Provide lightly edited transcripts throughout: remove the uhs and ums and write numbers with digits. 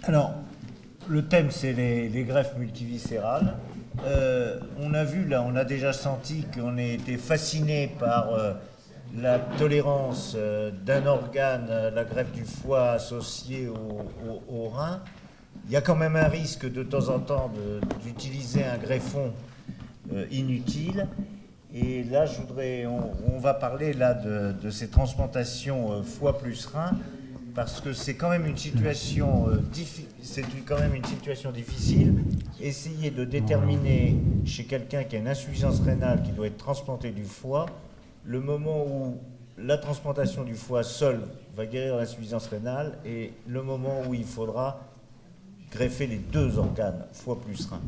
Alors, le thème, c'est les greffes multiviscérales. On a vu, là, on a déjà senti qu'on a été fasciné par la tolérance d'un organe, la greffe du foie associée au rein. Il y a quand même un risque de temps en temps d'utiliser un greffon inutile. Et là, on va parler là de ces transplantations foie plus rein, parce que c'est quand même une situation difficile. Essayer de déterminer chez quelqu'un qui a une insuffisance rénale, qui doit être transplanté du foie, le moment où la transplantation du foie seul va guérir l'insuffisance rénale et le moment où il faudra greffer les deux organes, foie plus rein.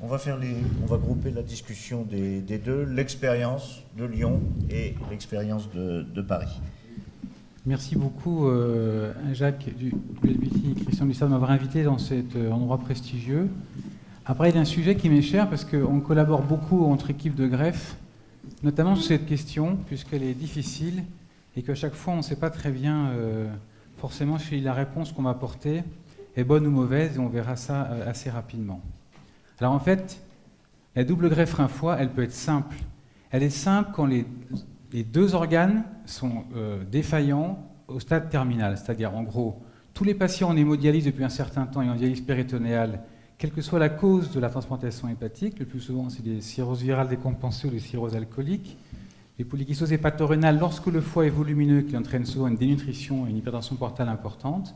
On va grouper la discussion des deux, l'expérience de Lyon et l'expérience de Paris. Merci beaucoup Jacques du LBT et Christian Dussard de m'avoir invité dans cet endroit prestigieux. Après, il y a un sujet qui m'est cher parce qu'on collabore beaucoup entre équipes de greffe, notamment sur cette question, puisqu'elle est difficile et qu'à chaque fois on ne sait pas très bien forcément si la réponse qu'on va apporter est bonne ou mauvaise, et on verra ça assez rapidement. Alors en fait, la double greffe rein-foie, elle peut être simple. Elle est simple quand les deux organes sont défaillants au stade terminal, c'est-à-dire en gros, tous les patients en hémodialyse depuis un certain temps et en dialyse péritonéale, quelle que soit la cause de la transplantation hépatique, le plus souvent c'est des cirrhoses virales décompensées ou des cirrhoses alcooliques, les polykystoses hépatorénales lorsque le foie est volumineux, qui entraîne souvent une dénutrition et une hypertension portale importante,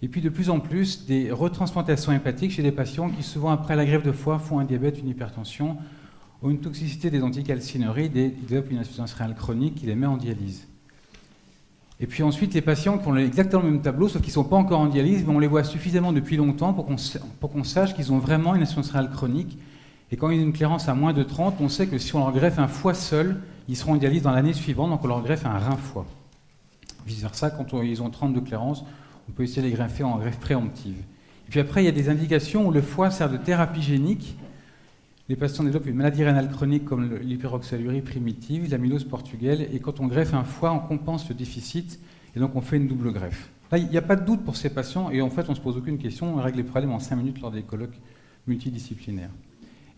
et puis de plus en plus des retransplantations hépatiques chez des patients qui souvent après la greffe de foie font un diabète, une hypertension, ou une toxicité des anticalcinurides et ils développent une insuffisance rénale chronique qui les met en dialyse. Et puis ensuite, les patients qui ont exactement le même tableau, sauf qu'ils ne sont pas encore en dialyse, mais on les voit suffisamment depuis longtemps pour qu'on sache qu'ils ont vraiment une insuffisance rénale chronique. Et quand il y a une clairance à moins de 30, on sait que si on leur greffe un foie seul, ils seront en dialyse dans l'année suivante, donc on leur greffe un rein-foie. Vice-versa, quand ils ont 30 de clairance, on peut essayer de les greffer en greffe préemptive. Et puis après, il y a des indications où le foie sert de thérapie génique. Les patients développent une maladie rénale chronique comme l'hyperoxalurie primitive, l'amylose portugale, et quand on greffe un foie, on compense le déficit, et donc on fait une double greffe. Là, il n'y a pas de doute pour ces patients, et en fait, on ne se pose aucune question, on règle les problèmes en 5 minutes lors des colloques multidisciplinaires.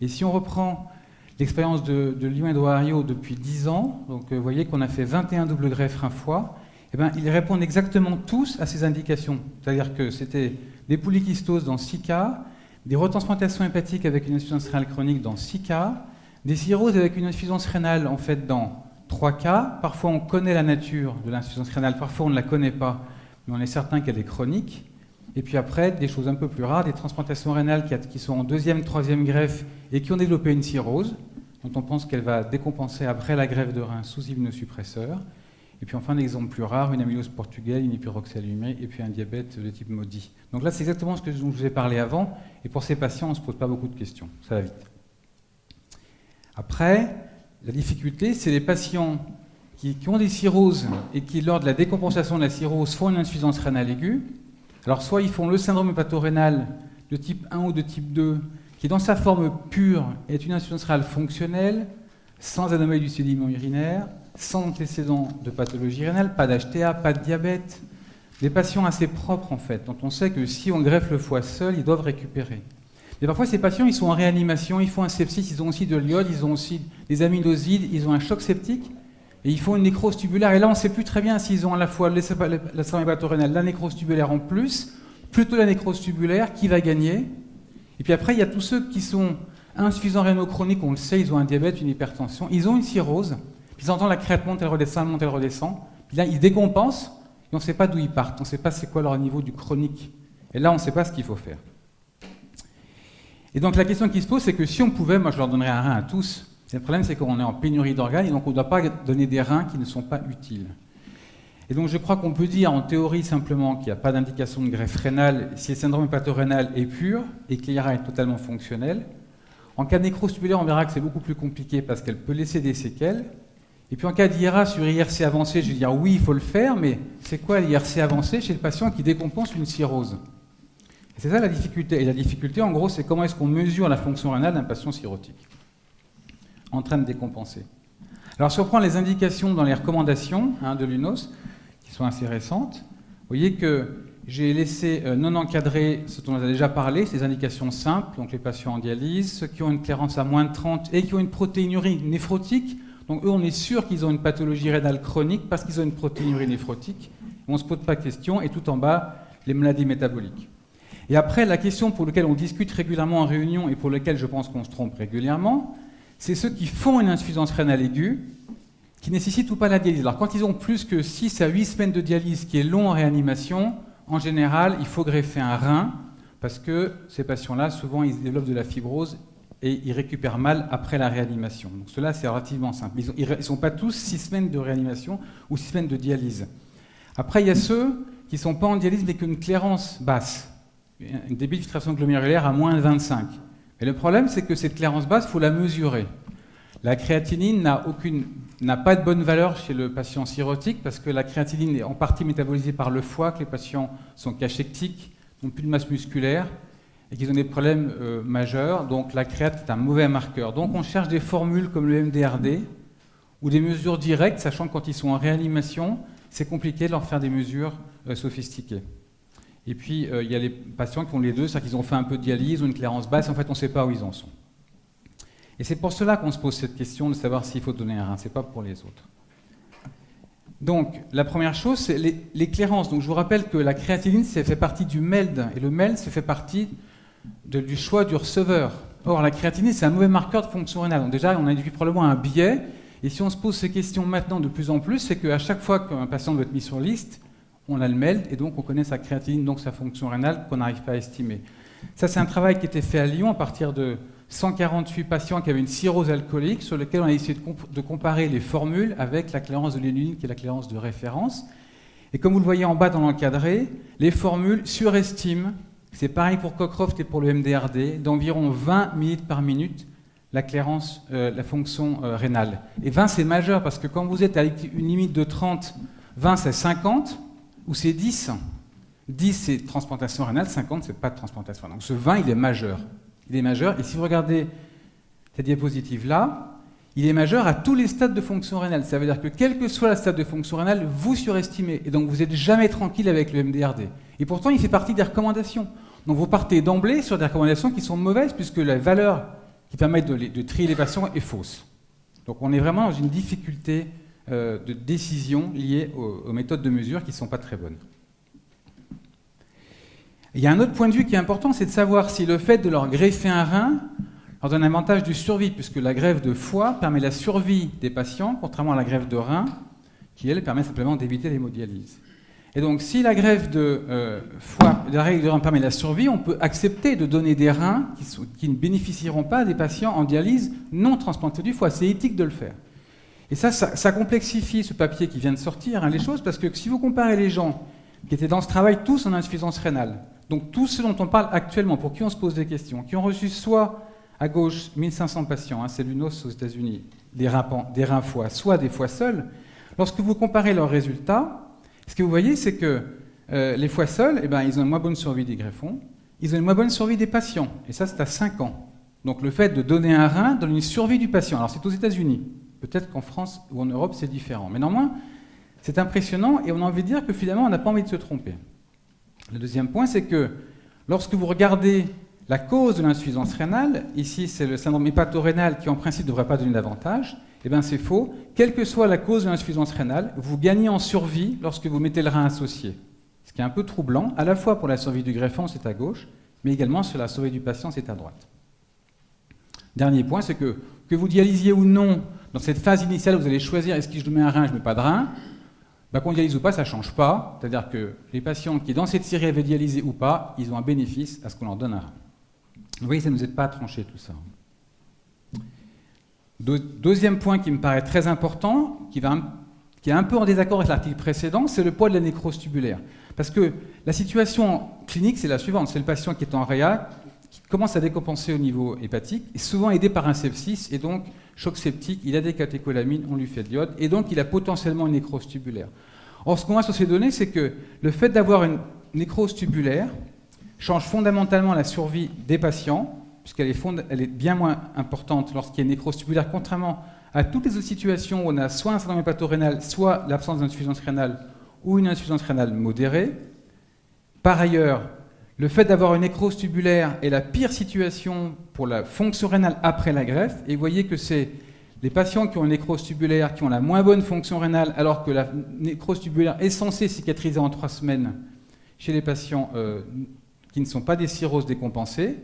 Et si on reprend l'expérience de Lyon et d'Ohio depuis 10 ans, donc vous voyez qu'on a fait 21 double greffes rein-foie, eh bien, ils répondent exactement tous à ces indications. C'est-à-dire que c'était des polykystoses dans 6 cas, des retransplantations hépatiques avec une insuffisance rénale chronique dans 6 cas, des cirrhoses avec une insuffisance rénale en fait dans 3 cas. Parfois on connaît la nature de l'insuffisance rénale, parfois on ne la connaît pas, mais on est certain qu'elle est chronique. Et puis après, des choses un peu plus rares, des transplantations rénales qui sont en 2e, 3e greffe et qui ont développé une cirrhose, dont on pense qu'elle va décompenser après la greffe de rein sous immunosuppresseur. Et puis enfin, un exemple plus rare, une amylose portugale, une hyperoxalurie et puis un diabète de type MODY. Donc là, c'est exactement ce que je vous ai parlé avant. Et pour ces patients, on ne se pose pas beaucoup de questions. Ça va vite. Après, la difficulté, c'est les patients qui ont des cirrhoses et qui, lors de la décompensation de la cirrhose, font une insuffisance rénale aiguë. Alors soit ils font le syndrome hépatorénal de type 1 ou de type 2, qui dans sa forme pure est une insuffisance rénale fonctionnelle, sans anomalie du sédiment urinaire, sans antécédent de pathologie rénale, pas d'HTA, pas de diabète. Des patients assez propres, en fait, dont on sait que si on greffe le foie seul, ils doivent récupérer. Mais parfois, ces patients, ils sont en réanimation, ils font un sepsis, ils ont aussi de l'iode, ils ont aussi des amylosides, ils ont un choc septique, et ils font une nécrose tubulaire. Et là, on ne sait plus très bien s'ils ont à la fois la syndrome hépatorénale, la nécrose tubulaire en plus, plutôt la nécrose tubulaire, qui va gagner. Et puis après, il y a tous ceux qui sont insuffisants rénaux chroniques, on le sait, ils ont un diabète, une hypertension, ils ont une cirrhose, puis ils entendent la crête monte, elle redescend, puis là, ils décompensent, et on ne sait pas d'où ils partent, on ne sait pas c'est quoi leur niveau du chronique. Et là, on ne sait pas ce qu'il faut faire. Et donc la question qui se pose, c'est que si on pouvait, moi je leur donnerais un rein à tous. Le problème, c'est qu'on est en pénurie d'organes, et donc on ne doit pas donner des reins qui ne sont pas utiles. Et donc je crois qu'on peut dire en théorie simplement qu'il n'y a pas d'indication de greffe rénale si le syndrome hépatorénal est pur et que l'IRA est totalement fonctionnel. En cas de nécrose tubulaire, on verra que c'est beaucoup plus compliqué parce qu'elle peut laisser des séquelles. Et puis en cas d'IRA sur IRC avancé, je vais dire oui, il faut le faire, mais c'est quoi l'IRC avancé chez le patient qui décompense une cirrhose? Et c'est ça la difficulté. Et la difficulté, en gros, c'est comment est-ce qu'on mesure la fonction rénale d'un patient cirrhotique en train de décompenser. Alors si on prend les indications dans les recommandations de l'UNOS, qui sont assez récentes, vous voyez qu'il J'ai laissé non encadrer ce dont on a déjà parlé, ces indications simples, donc les patients en dialyse, ceux qui ont une clairance à moins de 30 et qui ont une protéinurie néphrotique. Donc eux, on est sûr qu'ils ont une pathologie rénale chronique parce qu'ils ont une protéinurie néphrotique. On ne se pose pas de questions. Et tout en bas, les maladies métaboliques. Et après, la question pour laquelle on discute régulièrement en réunion et pour laquelle je pense qu'on se trompe régulièrement, c'est ceux qui font une insuffisance rénale aiguë, qui nécessitent ou pas la dialyse. Alors quand ils ont plus que 6 à 8 semaines de dialyse, qui est long en réanimation, en général, il faut greffer un rein, parce que ces patients-là, souvent, ils développent de la fibrose et ils récupèrent mal après la réanimation. Donc cela, c'est relativement simple. Ils ne sont pas tous 6 semaines de réanimation ou 6 semaines de dialyse. Après, il y a ceux qui ne sont pas en dialyse, mais qui ont une clairance basse, un débit de filtration glomérulaire à moins de 25. Et le problème, c'est que cette clairance basse, il faut la mesurer. La créatinine n'a pas de bonne valeur chez le patient cirrhotique parce que la créatinine est en partie métabolisée par le foie, que les patients sont cachectiques, n'ont plus de masse musculaire et qu'ils ont des problèmes majeurs. Donc la créate est un mauvais marqueur. Donc on cherche des formules comme le MDRD ou des mesures directes, sachant que quand ils sont en réanimation, c'est compliqué de leur faire des mesures sophistiquées. Et puis il y a les patients qui ont les deux, c'est-à-dire qu'ils ont fait un peu de dialyse ou une clairance basse, en fait on ne sait pas où ils en sont. Et c'est pour cela qu'on se pose cette question de savoir s'il faut donner un rein, ce n'est pas pour les autres. Donc, la première chose, c'est les clairances. Donc, je vous rappelle que la créatinine, ça fait partie du MELD, et le MELD, ça fait partie du choix du receveur. Or, la créatinine, c'est un mauvais marqueur de fonction rénale. Donc déjà, on a induit probablement un biais, et si on se pose ces questions maintenant de plus en plus, c'est qu'à chaque fois qu'un patient doit être mis sur liste, on a le MELD, et donc on connaît sa créatinine, donc sa fonction rénale, qu'on n'arrive pas à estimer. Ça, c'est un travail qui a été fait à Lyon à partir de 148 patients qui avaient une cirrhose alcoolique, sur lequel on a essayé de comparer les formules avec la clairance de l'énuline, qui est la clairance de référence. Et comme vous le voyez en bas dans l'encadré, les formules surestiment, c'est pareil pour Cockcroft et pour le MDRD, d'environ 20 ml par minute la clairance, la fonction rénale. Et 20, c'est majeur, parce que quand vous êtes à une limite de 30, 20, c'est 50, ou c'est 10. 10, c'est transplantation rénale, 50, c'est pas de transplantation. Donc ce 20, il est majeur. Il est majeur, et si vous regardez cette diapositive-là, il est majeur à tous les stades de fonction rénale. Ça veut dire que quel que soit le stade de fonction rénale, vous surestimez, et donc vous n'êtes jamais tranquille avec le MDRD. Et pourtant, il fait partie des recommandations. Donc vous partez d'emblée sur des recommandations qui sont mauvaises, puisque la valeur qui permet de trier les patients est fausse. Donc on est vraiment dans une difficulté de décision liée aux méthodes de mesure qui ne sont pas très bonnes. Il y a un autre point de vue qui est important, c'est de savoir si le fait de leur greffer un rein leur donne un avantage de survie, puisque la greffe de foie permet la survie des patients, contrairement à la greffe de rein, qui, elle, permet simplement d'éviter l'hémodialyse. Et donc, si la greffe de foie, de rein permet la survie, on peut accepter de donner des reins qui ne bénéficieront pas à des patients en dialyse non transplantés du foie. C'est éthique de le faire. Et ça complexifie ce papier qui vient de sortir, les choses, parce que si vous comparez les gens qui étaient dans ce travail tous en insuffisance rénale, donc tous ceux dont on parle actuellement, pour qui on se pose des questions, qui ont reçu soit à gauche 1500 patients, c'est l'UNOS aux États-Unis, des reins foie, soit des foies seuls, lorsque vous comparez leurs résultats, ce que vous voyez, c'est que les foies seuls, ils ont une moins bonne survie des greffons, ils ont une moins bonne survie des patients, et ça c'est à 5 ans. Donc le fait de donner un rein donne une survie du patient. Alors c'est aux États-Unis, peut-être qu'en France ou en Europe c'est différent, mais néanmoins c'est impressionnant et on a envie de dire que finalement on n'a pas envie de se tromper. Le deuxième point, c'est que lorsque vous regardez la cause de l'insuffisance rénale, ici c'est le syndrome hépatorénal qui en principe ne devrait pas donner d'avantage, c'est faux. Quelle que soit la cause de l'insuffisance rénale, vous gagnez en survie lorsque vous mettez le rein associé. Ce qui est un peu troublant, à la fois pour la survie du greffon, c'est à gauche, mais également sur la survie du patient, c'est à droite. Dernier point, c'est que vous dialysiez ou non, dans cette phase initiale, vous allez choisir est-ce que je mets un rein, je ne mets pas de rein. Qu'on dialyse ou pas, ça ne change pas. C'est-à-dire que les patients qui, dans cette série, avaient dialysé ou pas, ils ont un bénéfice à ce qu'on leur donne un rein. Vous voyez, ça ne nous aide pas à trancher tout ça. Deuxième point qui me paraît très important, qui est un peu en désaccord avec l'article précédent, c'est le poids de la nécrose tubulaire. Parce que la situation clinique, c'est la suivante. C'est le patient qui est en réa, qui commence à décompenser au niveau hépatique, est souvent aidé par un sepsis, et donc choc septique, il a des catécholamines, on lui fait de l'iode, et donc il a potentiellement une nécrose tubulaire. Or, ce qu'on voit sur ces données, c'est que le fait d'avoir une nécrose tubulaire change fondamentalement la survie des patients, puisqu'elle est bien moins importante lorsqu'il y a une nécrose tubulaire, contrairement à toutes les autres situations où on a soit un syndrome hépatorénal, soit l'absence d'insuffisance rénale ou une insuffisance rénale modérée. Par ailleurs, le fait d'avoir une nécrose tubulaire est la pire situation pour la fonction rénale après la greffe. Et vous voyez que c'est les patients qui ont une nécrose tubulaire qui ont la moins bonne fonction rénale, alors que la nécrose tubulaire est censée cicatriser en 3 semaines chez les patients qui ne sont pas des cirrhoses décompensées.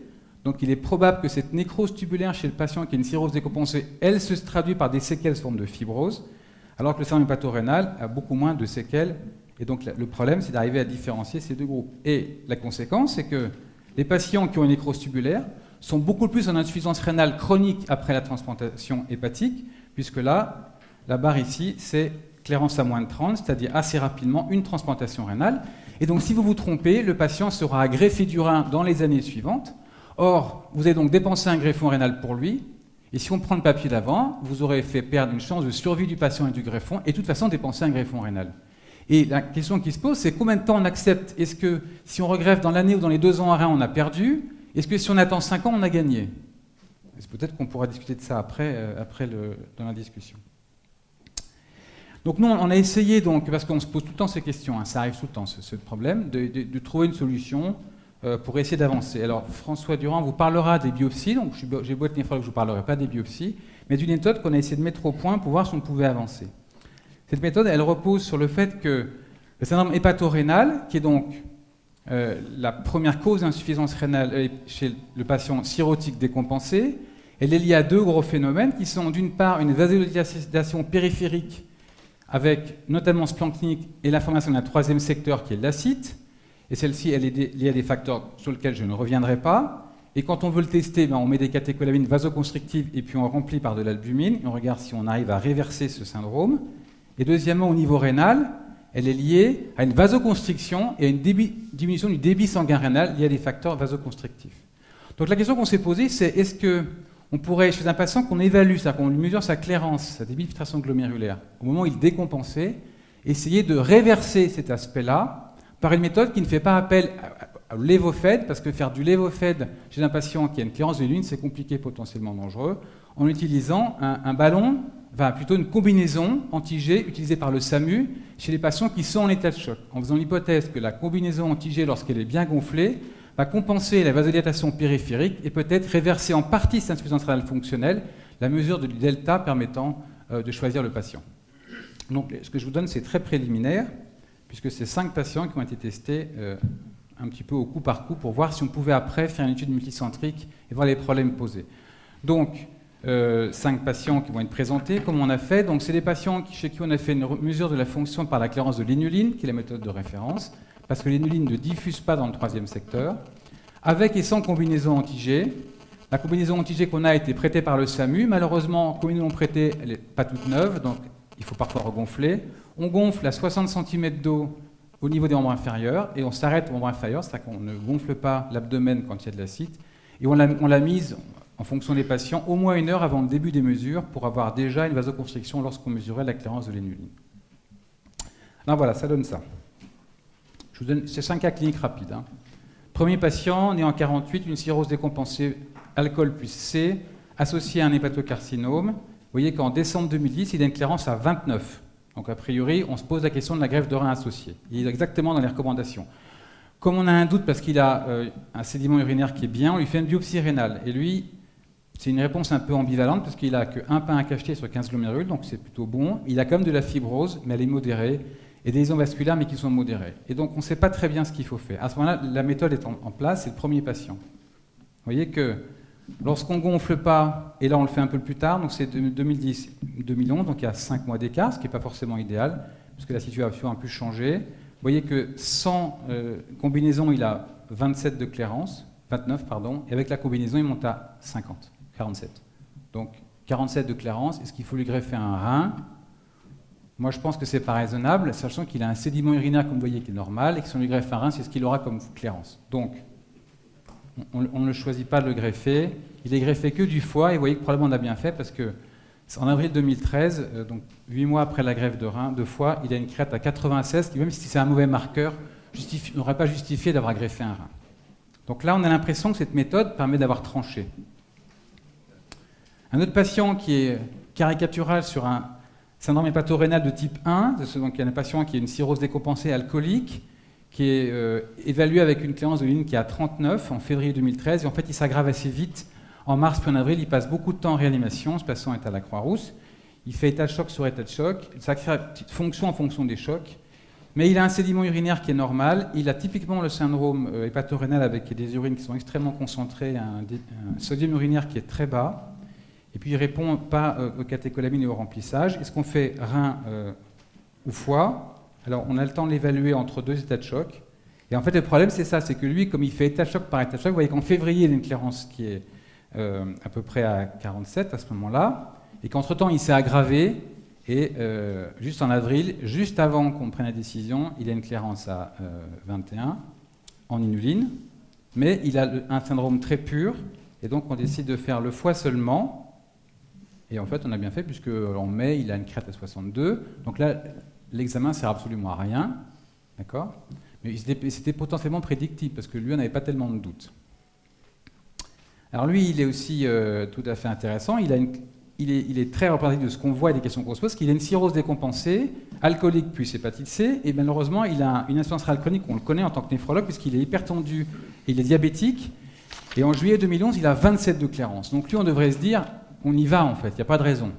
Donc il est probable que cette nécrose tubulaire chez le patient qui a une cirrhose décompensée, elle se traduit par des séquelles sous forme de fibrose, alors que le syndrome hépatorénal a beaucoup moins de séquelles. Et donc le problème, c'est d'arriver à différencier ces deux groupes. Et la conséquence, c'est que les patients qui ont une nécrose tubulaire sont beaucoup plus en insuffisance rénale chronique après la transplantation hépatique, puisque là, la barre ici, c'est clairance à moins de 30, c'est-à-dire assez rapidement une transplantation rénale. Et donc si vous vous trompez, le patient sera greffé du rein dans les années suivantes. Or, vous avez donc dépensé un greffon rénal pour lui, et si on prend le papier d'avant, vous aurez fait perdre une chance de survie du patient et du greffon, et de toute façon dépenser un greffon rénal. Et la question qui se pose, c'est combien de temps on accepte? Est-ce que si on regreffe dans l'année ou dans les 2 ans un rein, on a perdu? Est-ce que si on attend 5 ans, on a gagné? Peut-être qu'on pourra discuter de ça après dans la discussion. Donc nous, on a essayé, donc, parce qu'on se pose tout le temps ces questions, hein, ça arrive tout le temps, ce problème, de trouver une solution pour essayer d'avancer. Alors François Durand vous parlera des biopsies, donc j'ai beau être néphrologue, je ne vous parlerai pas des biopsies, mais d'une méthode qu'on a essayé de mettre au point pour voir si on pouvait avancer. Cette méthode, elle repose sur le fait que le syndrome hépatorénal, qui est donc la première cause d'insuffisance rénale chez le patient cirrhotique décompensé, elle est liée à 2 gros phénomènes qui sont d'une part une vasodilatation périphérique avec notamment splanchnique et la formation d'un 3e secteur qui est l'acide, et celle-ci elle est liée à des facteurs sur lesquels je ne reviendrai pas. Et quand on veut le tester, on met des catécholamines vasoconstrictives et puis on remplit par de l'albumine et on regarde si on arrive à réverser ce syndrome. Et deuxièmement, au niveau rénal, elle est liée à une vasoconstriction et à une diminution du débit sanguin rénal liée à des facteurs vasoconstrictifs. Donc la question qu'on s'est posée, c'est est-ce qu'on pourrait, chez un patient qu'on évalue, c'est-à-dire qu'on mesure sa clairance, sa débit de filtration glomérulaire, au moment où il est décompensé, essayer de réverser cet aspect-là par une méthode qui ne fait pas appel au lévofed, parce que faire du lévofed chez un patient qui a une clairance de l'urine, c'est compliqué, potentiellement dangereux, en utilisant un ballon, plutôt une combinaison anti-G utilisée par le SAMU chez les patients qui sont en état de choc, en faisant l'hypothèse que la combinaison anti-G, lorsqu'elle est bien gonflée, va compenser la vasodilatation périphérique et peut-être réverser en partie cette insuffisance rénale fonctionnelle, la mesure du delta permettant de choisir le patient. Donc ce que je vous donne, c'est très préliminaire, puisque c'est 5 patients qui ont été testés un petit peu au coup par coup pour voir si on pouvait après faire une étude multicentrique et voir les problèmes posés. Donc, 5 patients qui vont être présentés, comme on a fait. Donc, c'est des patients chez qui on a fait une mesure de la fonction par la clairance de l'inuline, qui est la méthode de référence, parce que l'inuline ne diffuse pas dans le 3e secteur, avec et sans combinaison anti-G. La combinaison anti-G qu'on a été prêtée par le SAMU. Malheureusement, comme ils nous l'ont prêtée, elle n'est pas toute neuve, donc il faut parfois regonfler. On gonfle à 60 cm d'eau au niveau des membres inférieurs, et on s'arrête au membre inférieur, c'est-à-dire qu'on ne gonfle pas l'abdomen quand il y a de l'acide, et on l'a mise en fonction des patients, au moins 1 heure avant le début des mesures, pour avoir déjà une vasoconstriction lorsqu'on mesurait la clairance de l'inuline. Alors voilà, ça donne ça. Je vous donne ces 5 cas cliniques rapides. Premier patient, né en 48, une cirrhose décompensée, alcool plus C, associé à un hépatocarcinome. Vous voyez qu'en décembre 2010, il a une clairance à 29. Donc a priori, on se pose la question de la greffe de rein associée. Il est exactement dans les recommandations. Comme on a un doute parce qu'il a un sédiment urinaire qui est bien, on lui fait une biopsie rénale. Et lui, c'est une réponse un peu ambivalente parce qu'il a qu'un pain à cacheter sur 15 glomérules, donc c'est plutôt bon. Il a quand même de la fibrose, mais elle est modérée, et des lésions vasculaires, mais qui sont modérées. Et donc on ne sait pas très bien ce qu'il faut faire. À ce moment-là, la méthode est en place, c'est le premier patient. Vous voyez que lorsqu'on ne gonfle pas, et là on le fait un peu plus tard, donc c'est 2010-2011, donc il y a 5 mois d'écart, ce qui n'est pas forcément idéal, parce que la situation a pu changer. Vous voyez que sans combinaison, il a 27 de clairance, 29, pardon, et avec la combinaison, il monte à 50, 47. Donc 47 de clairance, est-ce qu'il faut lui greffer un rein? Moi, je pense que c'est pas raisonnable, sachant qu'il a un sédiment urinaire, comme vous voyez, qui est normal, et que si on lui greffe un rein, c'est ce qu'il aura comme clairance. Donc, on ne choisit pas de le greffer. Il est greffé que du foie, et vous voyez que probablement on a bien fait, parce que en avril 2013, donc 8 mois après la greffe de foie, il a une crête à 96, qui même si c'est un mauvais marqueur, n'aurait pas justifié d'avoir greffé un rein. Donc là, on a l'impression que cette méthode permet d'avoir tranché. Un autre patient qui est caricatural sur un syndrome hépatorénal de type 1, donc il y a un patient qui a une cirrhose décompensée alcoolique, qui est évalué avec une clairance de l'urine qui est à 39 en février 2013. Et en fait, il s'aggrave assez vite. En mars puis en avril, il passe beaucoup de temps en réanimation. Ce patient est à la Croix-Rousse. Il fait état de choc sur état de choc. Ça crée une petite fonction en fonction des chocs. Mais il a un sédiment urinaire qui est normal. Il a typiquement le syndrome hépatorénal avec des urines qui sont extrêmement concentrées, un sodium urinaire qui est très bas. Et puis il ne répond pas aux catécholamines et au remplissage. Est-ce qu'on fait rein ou foie? Alors on a le temps de l'évaluer entre deux états de choc. Et en fait le problème c'est ça, c'est que lui, comme il fait état de choc par état de choc, vous voyez qu'en février il a une clairance qui est à peu près à 47 à ce moment-là, et qu'entre-temps il s'est aggravé. Et juste en avril, juste avant qu'on prenne la décision, il a une clairance à 21 en inuline, mais il a un syndrome très pur, et donc on décide de faire le foie seulement. Et en fait, on a bien fait, puisque en mai, il a une crête à 62. Donc là, l'examen ne sert absolument à rien, d'accord ? Mais c'était potentiellement prédictible, parce que lui, on n'avait pas tellement de doutes. Alors lui, il est aussi tout à fait intéressant. Il est très représentatif de ce qu'on voit et des questions qu'on se pose, qu'il a une cirrhose décompensée, alcoolique plus hépatite C, et malheureusement, il a une insuffisance rénale chronique qu'on le connaît en tant que néphrologue, puisqu'il est hypertendu et il est diabétique. Et en juillet 2011, il a 27 de clairance. Donc lui, on devrait se dire, on y va en fait, il n'y a pas de raison.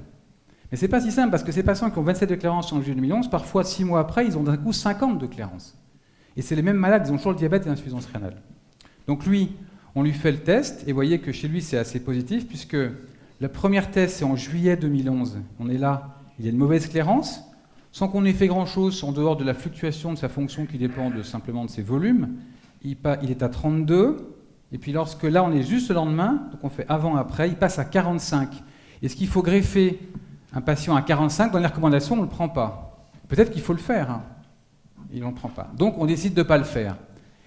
Mais c'est pas si simple, parce que ces patients qui ont 27 de clairance en juillet 2011, parfois 6 mois après, ils ont d'un coup 50 de clairance. Et c'est les mêmes malades, ils ont toujours le diabète et l'insuffisance rénale. Donc lui, on lui fait le test, et vous voyez que chez lui, c'est assez positif, puisque le premier test, c'est en juillet 2011. On est là, il a une mauvaise clairance, sans qu'on ait fait grand-chose en dehors de la fluctuation de sa fonction qui dépend simplement de ses volumes. Il est à 32, et puis lorsque là, on est juste le lendemain, donc on fait avant-après, il passe à 45. Est-ce qu'il faut greffer un patient à 45? Dans les recommandations, on ne le prend pas. Peut-être qu'il faut le faire, hein. Il ne le prend pas. Donc on décide de ne pas le faire.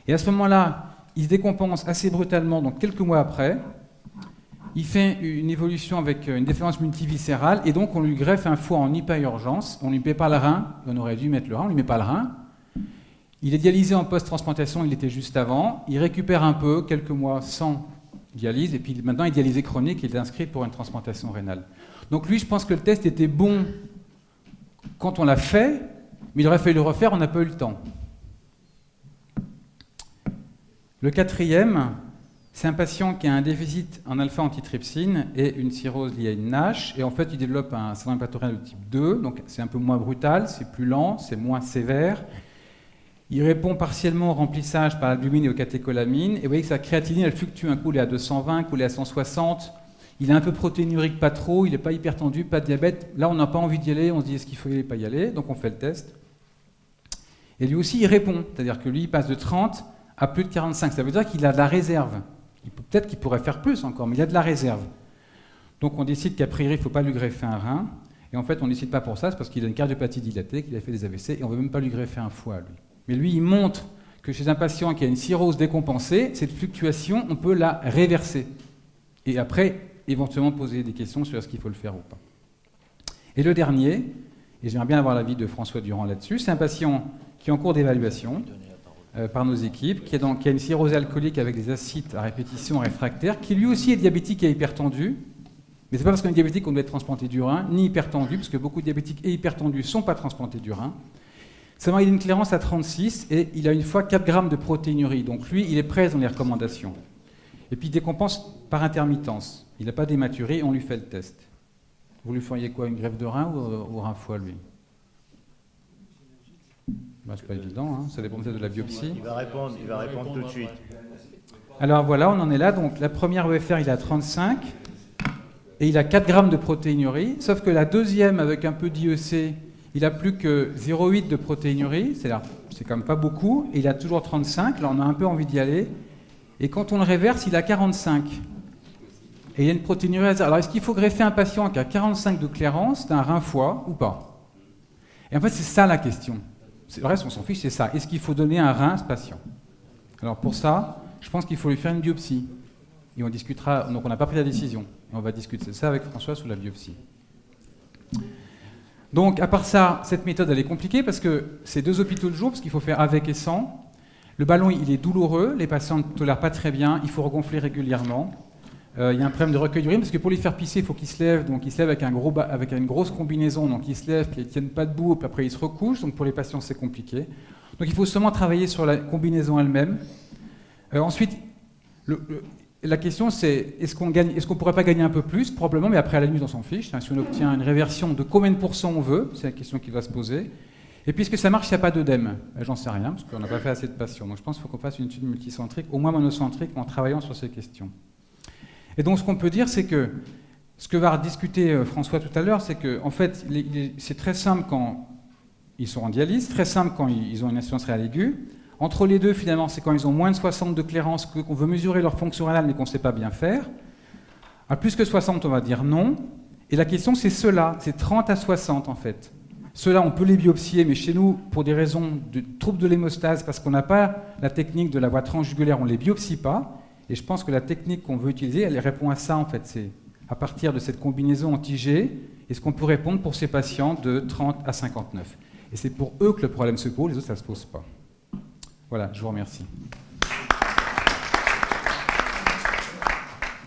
Et à ce moment-là, il se décompense assez brutalement, donc quelques mois après. Il fait une évolution avec une défaillance multiviscérale, et donc on lui greffe un foie en hyper-urgence. On ne lui met pas le rein, on aurait dû mettre le rein, on ne lui met pas le rein. Il est dialysé en post-transplantation, il était juste avant. Il récupère un peu, quelques mois sans dialyse, et puis maintenant il est dialysé chronique, il est inscrit pour une transplantation rénale. Donc lui, je pense que le test était bon quand on l'a fait, mais il aurait fallu le refaire, on n'a pas eu le temps. Le quatrième, c'est un patient qui a un déficit en alpha-antitrypsine et une cirrhose liée à une NASH, et en fait il développe un syndrome hépatorénal de type 2, donc c'est un peu moins brutal, c'est plus lent, c'est moins sévère. Il répond partiellement au remplissage par l'albumine et aux catécholamines, et vous voyez que sa créatinine elle fluctue, un coup il est à 220, un coup il est à 160, il est un peu protéinurique, pas trop, il n'est pas hypertendu, pas de diabète. Là on n'a pas envie d'y aller, on se dit est-ce qu'il faut y aller, pas y aller, donc on fait le test. Et lui aussi il répond, c'est-à-dire que lui il passe de 30 à plus de 45, ça veut dire qu'il a de la réserve. Peut-être qu'il pourrait faire plus encore, mais il y a de la réserve. Donc on décide qu'a priori, il ne faut pas lui greffer un rein. Et en fait, on ne décide pas pour ça, c'est parce qu'il a une cardiopathie dilatée, qu'il a fait des AVC, et on ne veut même pas lui greffer un foie, lui. Mais lui, il montre que chez un patient qui a une cirrhose décompensée, cette fluctuation, on peut la réverser. Et après, éventuellement poser des questions sur est-ce qu'il faut le faire ou pas. Et le dernier, et j'aimerais bien avoir l'avis de François Durand là-dessus, c'est un patient qui est en cours d'évaluation par nos équipes, qui a une cirrhose alcoolique avec des acides à répétition réfractaires, qui lui aussi est diabétique et hypertendu. Mais ce n'est pas parce qu'on est diabétique qu'on doit être transplanté du rein, ni hypertendu, parce que beaucoup de diabétiques et hypertendus ne sont pas transplantés du rein. Seulement, il a une clairance à 36 et il a une fois 4 grammes de protéinurie. Donc lui, il est prêt dans les recommandations. Et puis il décompense par intermittence. Il n'a pas dématuré, on lui fait le test. Vous lui feriez quoi, une greffe de rein ou rein foie, lui? C'est pas évident, hein. Ça dépend peut-être de la biopsie. Il va répondre tout de suite. Alors voilà, on en est là. Donc la première EFR, il a 35 et il a 4 grammes de protéinurie. Sauf que la deuxième, avec un peu d'IEC, il a plus que 0,8 de protéinurie. C'est quand même pas beaucoup. Et il a toujours 35. Là, on a un peu envie d'y aller. Et quand on le réverse, il a 45. Et il y a une protéinurie à 0. Alors est-ce qu'il faut greffer un patient qui a 45 de clairance d'un rein foie ou pas? Et en fait, c'est ça la question. Le reste, on s'en fiche, c'est ça. Est-ce qu'il faut donner un rein à ce patient? Alors pour ça, je pense qu'il faut lui faire une biopsie. Et on discutera, donc on n'a pas pris la décision. Et on va discuter de ça avec François sous la biopsie. Donc à part ça, cette méthode elle est compliquée parce que c'est 2 hôpitaux de jour, parce qu'il faut faire avec et sans. Le ballon il est douloureux, les patients ne tolèrent pas très bien, il faut regonfler régulièrement. Il y a un problème de recueil d'urine, parce que pour les faire pisser, il faut qu'ils se lèvent, donc ils se lèvent avec une grosse combinaison, donc ils se lèvent, puis ils ne tiennent pas debout, puis après ils se recouchent, donc pour les patients c'est compliqué. Donc il faut seulement travailler sur la combinaison elle-même. Ensuite, la question c'est, est-ce qu'on ne pourrait pas gagner un peu plus? Probablement, mais après à la limite on s'en fiche. Si on obtient une réversion de combien de pourcents on veut, c'est la question qui va se poser. Et puis est-ce que ça marche s'il n'y a pas d'œdème? J'en sais rien, parce qu'on n'a pas fait assez de patients. Donc je pense qu'il faut qu'on fasse une étude multicentrique, au moins monocentrique, en travaillant sur ces questions. Et donc ce qu'on peut dire, c'est que ce que va discuter François tout à l'heure, c'est que en fait, c'est très simple quand ils sont en dialyse, très simple quand ils ont une insuffisance rénale aiguë. Entre les deux, finalement, c'est quand ils ont moins de 60 de clairance qu'on veut mesurer leur fonction rénale, mais qu'on ne sait pas bien faire. À plus que 60, on va dire non. Et la question, c'est ceux-là, c'est 30 à 60 en fait. Ceux-là, on peut les biopsier, mais chez nous, pour des raisons de troubles de l'hémostase, parce qu'on n'a pas la technique de la voie transjugulaire, on ne les biopsie pas. Et je pense que la technique qu'on veut utiliser, elle répond à ça en fait. C'est à partir de cette combinaison anti-G, est-ce qu'on peut répondre pour ces patients de 30 à 59. Et c'est pour eux que le problème se pose, les autres, ça ne se pose pas. Voilà, je vous remercie.